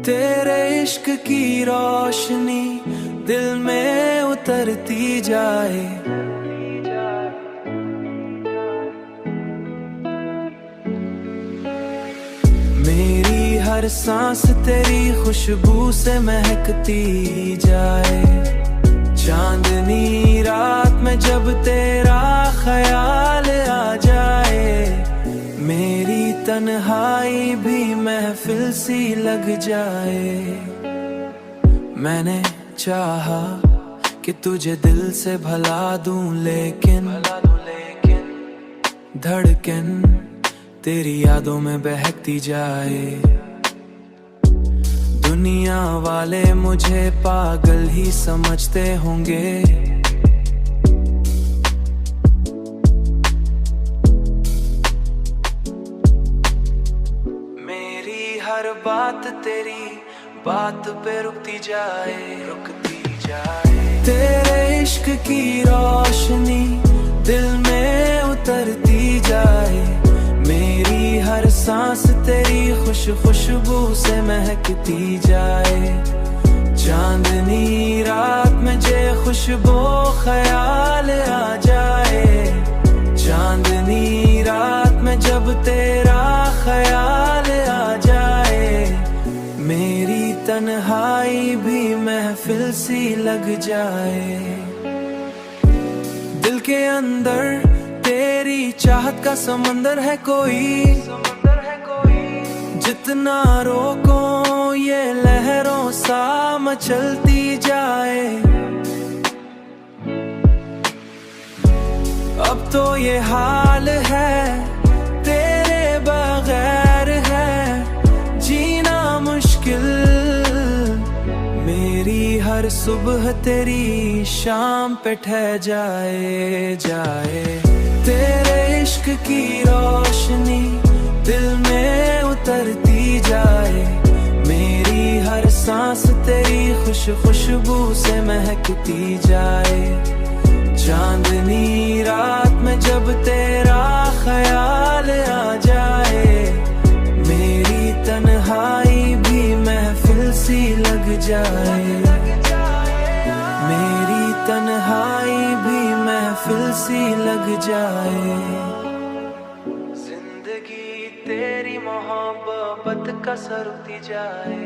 तेरे इश्क की रोशनी दिल में उतरती जाए, मेरी हर सांस तेरी खुशबू से महकती जाए। चांदनी रात में जब तेरा ख्याल आ जाए, मेरी तन्हाई भी महफिल सी लग जाए। मैंने चाहा कि तुझे दिल से भला दूं, लेकिन धड़कन तेरी यादों में बहकती जाए। दुनिया वाले मुझे पागल ही समझते होंगे, मेरी हर बात तेरी बात पे रुकती जाए, रुकती जाए। तेरे इश्क की रोशनी दिल में उतरती जाए, मेरी हर सांस तेरी खुशबू से महकती जाए। चांदनी रात में जे खुशबू ख्याल आ जाए, चांदनी रात में जब तेरा ख्याल आ जाए, मेरी तन्हाई भी महफिल सी लग जाए। दिल के अंदर तेरी चाहत का समंदर है कोई, जितना रोको ये लहरों सा मचलती जाए। अब तो ये हाल है तेरे बगैर है जीना मुश्किल, मेरी हर सुबह तेरी शाम पे ठह जाए जाए। तेरे इश्क की रोशनी दिल में उतरती जाए, मेरी हर सांस तेरी खुशबू से महकती जाए। चांदनी रात में जब तेरा ख्याल आ जाए, मेरी तन्हाई भी महफिल सी लग जाए, मेरी तन्हाई भी महफिल सी लग जाए। जिंदगी तेरी मोहब्बत का सरुती जाए।